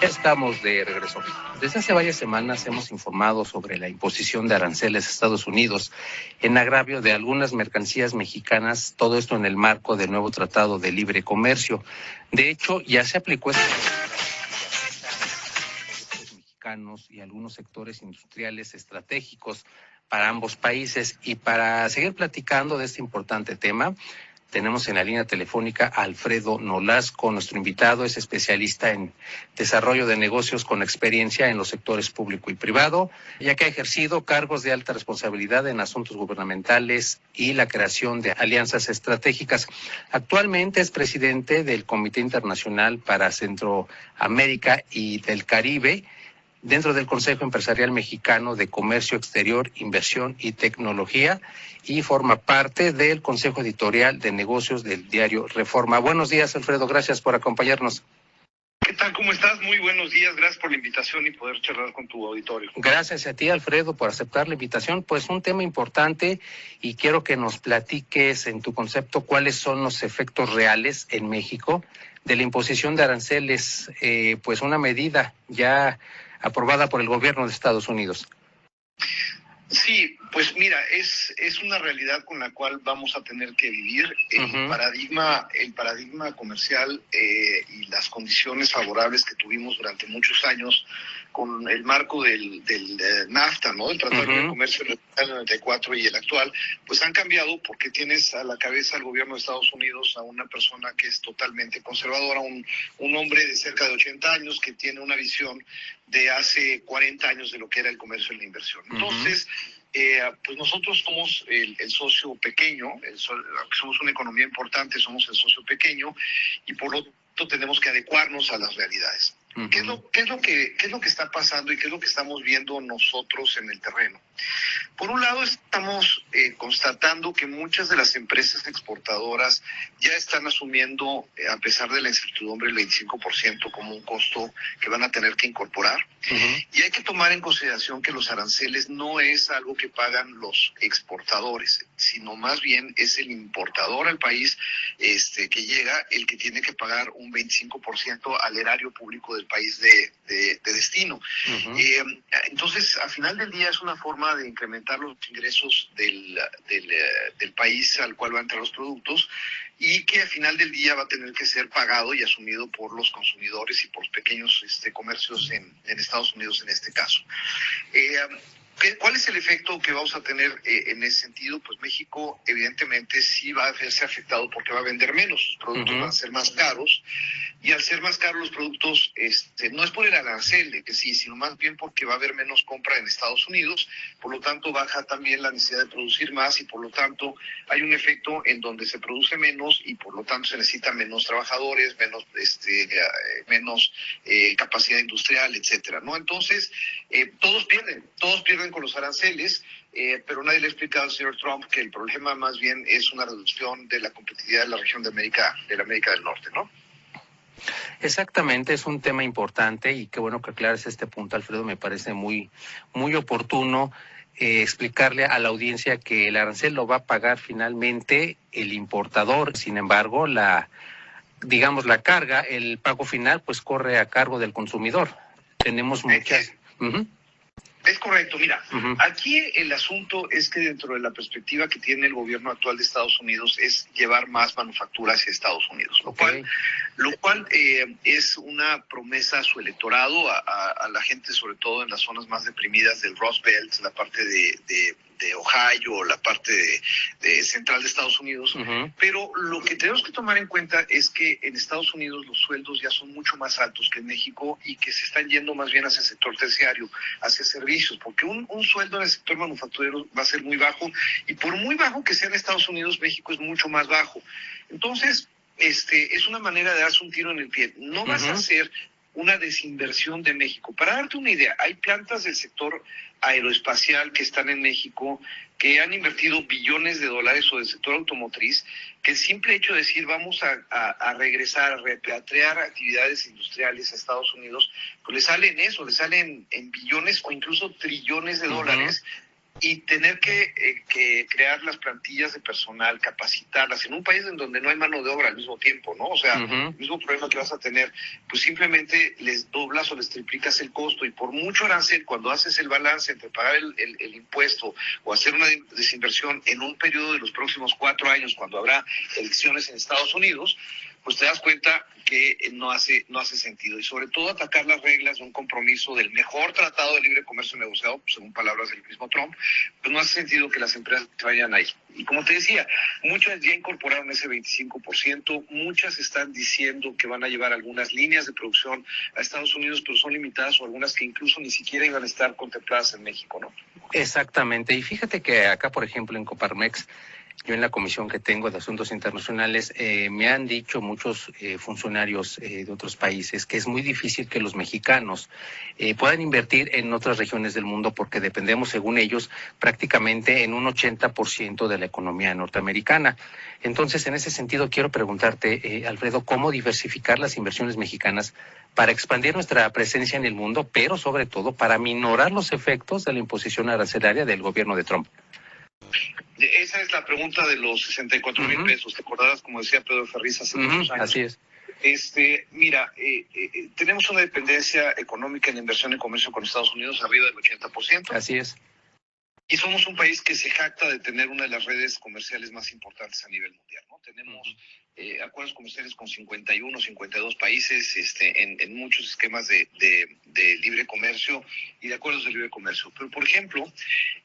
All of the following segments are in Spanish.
Ya estamos de regreso. Desde hace varias semanas hemos informado sobre la imposición de aranceles a Estados Unidos en agravio de algunas mercancías mexicanas, todo esto en el marco del nuevo Tratado de Libre Comercio. De hecho, ya se aplicó mexicanos y algunos sectores industriales estratégicos para ambos países. Y para seguir platicando de este importante tema, tenemos en la línea telefónica a Alfredo Nolasco. Nuestro invitado es especialista en desarrollo de negocios con experiencia en los sectores público y privado, ya que ha ejercido cargos de alta responsabilidad en asuntos gubernamentales y la creación de alianzas estratégicas. Actualmente es presidente del Comité Internacional para Centroamérica y del Caribe, dentro del Consejo Empresarial Mexicano de Comercio Exterior, Inversión y Tecnología, y forma parte del Consejo Editorial de Negocios del diario Reforma. Buenos días, Alfredo, gracias por acompañarnos. ¿Qué tal? ¿Cómo estás? Muy buenos días, gracias por la invitación y poder charlar con tu auditorio. Gracias a ti, Alfredo, por aceptar la invitación. Pues un tema importante, y quiero que nos platiques en tu concepto cuáles son los efectos reales en México de la imposición de aranceles, pues una medida ya aprobada por el gobierno de Estados Unidos. Sí, pues mira, es una realidad con la cual vamos a tener que vivir. El paradigma comercial y las condiciones favorables que tuvimos durante muchos años con el marco del NAFTA, ¿no? El Tratado de Comercio del 94 y el actual, pues han cambiado porque tienes a la cabeza al gobierno de Estados Unidos a una persona que es totalmente conservadora, un hombre de cerca de 80 años que tiene una visión de hace 40 años de lo que era el comercio y la inversión. Entonces, pues nosotros somos el socio pequeño, aunque somos una economía importante, somos el socio pequeño, y por lo tanto tenemos que adecuarnos a las realidades. ¿Qué es lo que está pasando y qué es lo que estamos viendo nosotros en el terreno? Por un lado, estamos constatando que muchas de las empresas exportadoras ya están asumiendo, a pesar de la incertidumbre, el 25% como un costo que van a tener que incorporar. Y hay que tomar en consideración que los aranceles no es algo que pagan los exportadores, sino más bien es el importador al país que llega el que tiene que pagar un 25% al erario público del país de destino. Entonces, al final del día es una forma de incrementar los ingresos del país al cual van a entrar los productos, y que al final del día va a tener que ser pagado y asumido por los consumidores y por los pequeños comercios en Estados Unidos en este caso. ¿Cuál es el efecto que vamos a tener en ese sentido? Pues México evidentemente sí va a verse afectado porque va a vender menos, sus productos van a ser más caros, y al ser más caros los productos, no es por el arancel de que sí, sino más bien porque va a haber menos compra en Estados Unidos, por lo tanto baja también la necesidad de producir más, y por lo tanto hay un efecto en donde se produce menos y por lo tanto se necesitan menos trabajadores, menos capacidad industrial, etcétera, ¿no? Entonces, todos pierden con los aranceles, pero nadie le ha explicado al señor Trump que el problema más bien es una reducción de la competitividad de la región de América del Norte, ¿no? Exactamente, es un tema importante, y qué bueno que aclares este punto, Alfredo. Me parece muy, muy oportuno explicarle a la audiencia que el arancel lo va a pagar finalmente el importador. Sin embargo, la carga, el pago final, pues corre a cargo del consumidor. Tenemos muchas. Es correcto, mira, aquí el asunto es que dentro de la perspectiva que tiene el gobierno actual de Estados Unidos es llevar más manufactura hacia Estados Unidos, lo cual es una promesa a su electorado, a la gente sobre todo en las zonas más deprimidas del Rust Belt, la parte de Ohio, la parte de central de Estados Unidos, pero lo que tenemos que tomar en cuenta es que en Estados Unidos los sueldos ya son mucho más altos que en México, y que se están yendo más bien hacia el sector terciario, hacia servicios, porque un sueldo en el sector manufacturero va a ser muy bajo, y por muy bajo que sea en Estados Unidos, México es mucho más bajo. Entonces, es una manera de darse un tiro en el pie. No vas a hacer una desinversión de México. Para darte una idea, hay plantas del sector aeroespacial que están en México que han invertido billones de dólares, o del sector automotriz, que el simple hecho de decir vamos a regresar, a repatriar actividades industriales a Estados Unidos, pues le salen en billones o incluso trillones de dólares, y tener que crear las plantillas de personal, capacitarlas, en un país en donde no hay mano de obra al mismo tiempo, ¿no? O sea, el mismo problema que vas a tener, pues simplemente les doblas o les triplicas el costo, y por mucho arancel, cuando haces el balance entre pagar el impuesto o hacer una desinversión en un periodo de los próximos 4 años, cuando habrá elecciones en Estados Unidos, pues te das cuenta que no hace sentido. Y sobre todo atacar las reglas de un compromiso del mejor tratado de libre comercio negociado, según palabras del mismo Trump, pues no hace sentido que las empresas vayan ahí. Y como te decía, muchas ya incorporaron ese 25%, muchas están diciendo que van a llevar algunas líneas de producción a Estados Unidos, pero son limitadas, o algunas que incluso ni siquiera iban a estar contempladas en México, ¿no? Exactamente. Y fíjate que acá, por ejemplo, en Coparmex, yo en la comisión que tengo de asuntos internacionales, me han dicho muchos funcionarios de otros países que es muy difícil que los mexicanos puedan invertir en otras regiones del mundo porque dependemos, según ellos, prácticamente en un 80% de la economía norteamericana. Entonces, en ese sentido, quiero preguntarte, Alfredo, ¿cómo diversificar las inversiones mexicanas para expandir nuestra presencia en el mundo, pero sobre todo para minorar los efectos de la imposición arancelaria del gobierno de Trump? Esa es la pregunta de los 64,000 pesos. ¿Te acordarás, como decía Pedro Ferriz hace muchos años? Así es. Mira, tenemos una dependencia económica en inversión y comercio con Estados Unidos arriba del 80%. Así es. Y somos un país que se jacta de tener una de las redes comerciales más importantes a nivel mundial, ¿no? Tenemos acuerdos comerciales con 51, 52 países, en muchos esquemas de libre comercio y de acuerdos de libre comercio. Pero, por ejemplo,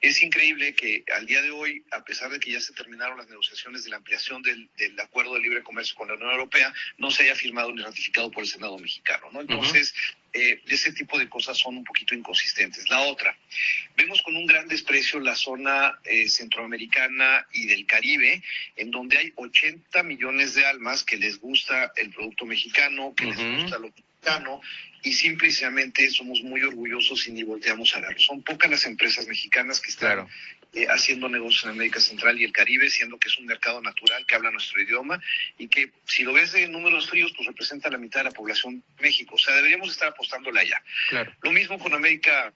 es increíble que al día de hoy, a pesar de que ya se terminaron las negociaciones de la ampliación del acuerdo de libre comercio con la Unión Europea, no se haya firmado ni ratificado por el Senado mexicano, ¿no? Entonces, ese tipo de cosas son un poquito inconsistentes. La otra, vemos con un gran desprecio la zona centroamericana y del Caribe, en donde hay 80 millones de almas que les gusta el producto mexicano, que les gusta lo mexicano, y simple y sencillamente somos muy orgullosos y ni volteamos a verlo. Son pocas las empresas mexicanas que están haciendo negocios en América Central y el Caribe, siendo que es un mercado natural que habla nuestro idioma y que, si lo ves de números fríos, pues representa la mitad de la población de México. O sea, deberíamos estar apostándole allá. Claro. Lo mismo con América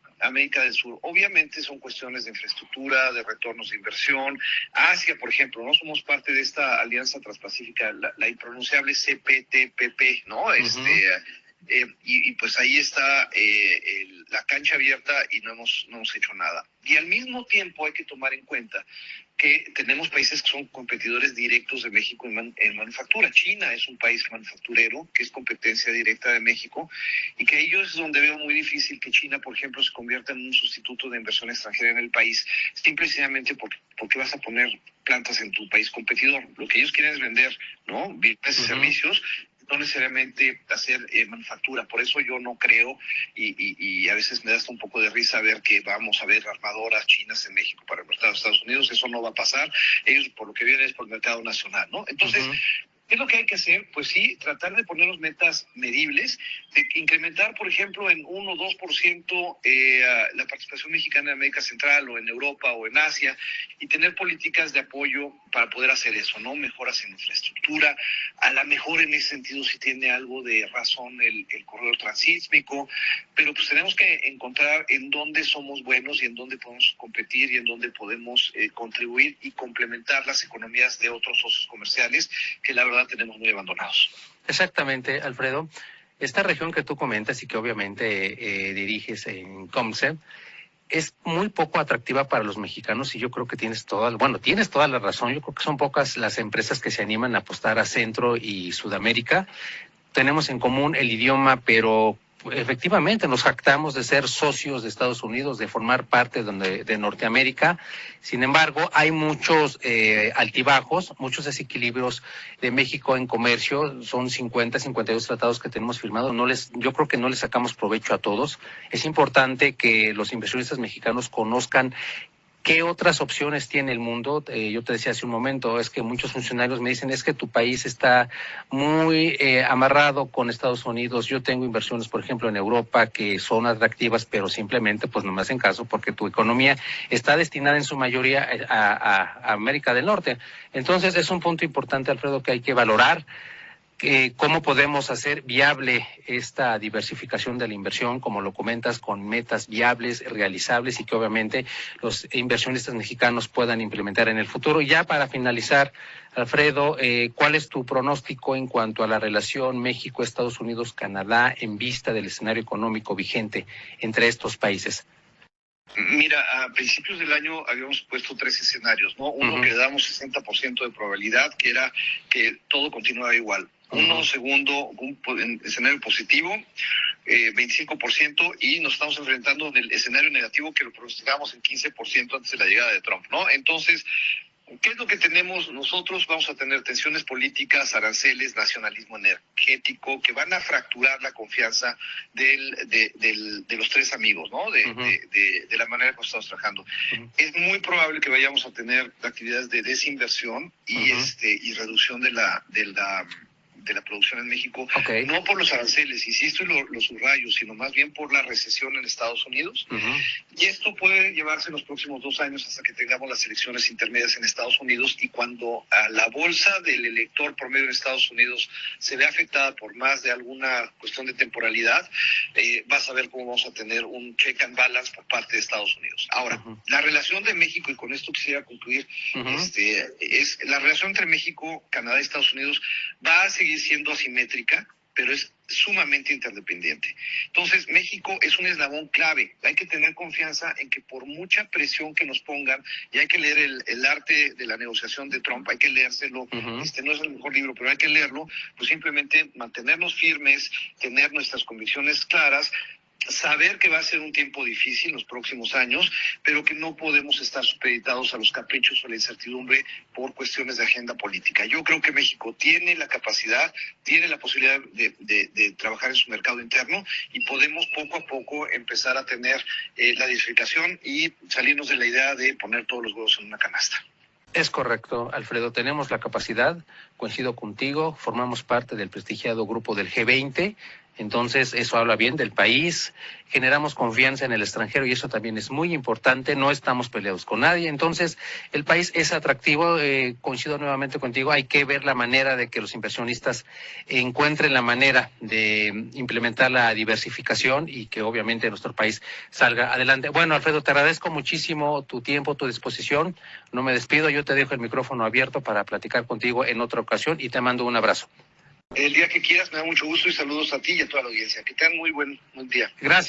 del Sur. Obviamente son cuestiones de infraestructura, de retornos de inversión. Asia, por ejemplo, no somos parte de esta alianza transpacífica, la impronunciable CPTPP, ¿no? Y pues ahí está la cancha abierta y no hemos hecho nada. Y al mismo tiempo hay que tomar en cuenta que tenemos países que son competidores directos de México en manufactura. China es un país manufacturero que es competencia directa de México, y que ellos es donde veo muy difícil que China, por ejemplo, se convierta en un sustituto de inversión extranjera en el país, simple y sencillamente porque vas a poner plantas en tu país competidor. Lo que ellos quieren es vender, ¿no? Bienes y servicios, no necesariamente hacer manufactura. Por eso yo no creo, y a veces me da hasta un poco de risa ver que vamos a ver armadoras chinas en México para el mercado de Estados Unidos. Eso no va a pasar. Ellos, por lo que vienen, es por el mercado nacional, ¿no? Entonces, ¿qué es lo que hay que hacer? Pues sí, tratar de ponernos metas medibles, de incrementar, por ejemplo, en 1 o 2% la participación mexicana en América Central o en Europa o en Asia, y tener políticas de apoyo para poder hacer eso, ¿no? Mejoras en infraestructura. A lo mejor en ese sentido sí tiene algo de razón el corredor transísmico, pero pues tenemos que encontrar en dónde somos buenos y en dónde podemos competir y en dónde podemos contribuir y complementar las economías de otros socios comerciales que la verdad tenemos muy abandonados. Exactamente, Alfredo. Esta región que tú comentas y que obviamente diriges en COMCEP es muy poco atractiva para los mexicanos, y yo creo que tienes toda la razón. Yo creo que son pocas las empresas que se animan a apostar a Centro y Sudamérica. Tenemos en común el idioma, pero efectivamente nos jactamos de ser socios de Estados Unidos, de formar parte de Norteamérica. Sin embargo, hay muchos altibajos, muchos desequilibrios de México en comercio. Son 52 tratados que tenemos firmados. Yo creo que no les sacamos provecho a todos. Es importante que los inversionistas mexicanos conozcan ¿qué otras opciones tiene el mundo? Yo te decía hace un momento, es que muchos funcionarios me dicen, es que tu país está muy amarrado con Estados Unidos. Yo tengo inversiones, por ejemplo, en Europa que son atractivas, pero simplemente pues no me hacen caso porque tu economía está destinada en su mayoría a América del Norte. Entonces es un punto importante, Alfredo, que hay que valorar. ¿Cómo podemos hacer viable esta diversificación de la inversión, como lo comentas, con metas viables, realizables y que obviamente los inversionistas mexicanos puedan implementar en el futuro? Y ya para finalizar, Alfredo, ¿cuál es tu pronóstico en cuanto a la relación México, Estados Unidos, Canadá en vista del escenario económico vigente entre estos países? Mira, a principios del año habíamos puesto 3 escenarios, ¿no? Uno que damos 60% de probabilidad, que era que todo continuaba igual. Uno, segundo, un escenario positivo, 25%, y nos estamos enfrentando del escenario negativo que lo pronosticábamos en 15% antes de la llegada de Trump, ¿no? Entonces, ¿qué es lo que tenemos nosotros? Vamos a tener tensiones políticas, aranceles, nacionalismo energético, que van a fracturar la confianza de los 3 amigos, ¿no? De la manera que estamos trabajando. Es muy probable que vayamos a tener actividades de desinversión y reducción de la producción en México, no por los aranceles, insisto, y lo subrayo, sino más bien por la recesión en Estados Unidos. Y esto puede llevarse en los próximos 2 años hasta que tengamos las elecciones intermedias en Estados Unidos, y cuando a la bolsa del elector promedio en Estados Unidos se ve afectada por más de alguna cuestión de temporalidad, vas a ver cómo vamos a tener un check and balance por parte de Estados Unidos. Ahora, la relación de México, y con esto quisiera concluir, es la relación entre México, Canadá y Estados Unidos va a seguir siendo asimétrica, pero es sumamente interdependiente. Entonces, México es un eslabón clave. Hay que tener confianza en que por mucha presión que nos pongan, y hay que leer el arte de la negociación de Trump, hay que leérselo, no es el mejor libro, pero hay que leerlo, pues simplemente mantenernos firmes, tener nuestras convicciones claras, saber que va a ser un tiempo difícil los próximos años, pero que no podemos estar supeditados a los caprichos o la incertidumbre por cuestiones de agenda política. Yo creo que México tiene la capacidad, tiene la posibilidad de trabajar en su mercado interno, y podemos poco a poco empezar a tener la diversificación y salirnos de la idea de poner todos los huevos en una canasta. Es correcto, Alfredo, tenemos la capacidad, coincido contigo, formamos parte del prestigiado grupo del G20, entonces eso habla bien del país, generamos confianza en el extranjero y eso también es muy importante, no estamos peleados con nadie, entonces el país es atractivo, coincido nuevamente contigo, hay que ver la manera de que los inversionistas encuentren la manera de implementar la diversificación y que obviamente nuestro país salga adelante. Bueno, Alfredo, te agradezco muchísimo tu tiempo, tu disposición, no me despido, yo te dejo el micrófono abierto para platicar contigo en otra ocasión y te mando un abrazo. El día que quieras, me da mucho gusto, y saludos a ti y a toda la audiencia. Que tengan muy buen día. Gracias.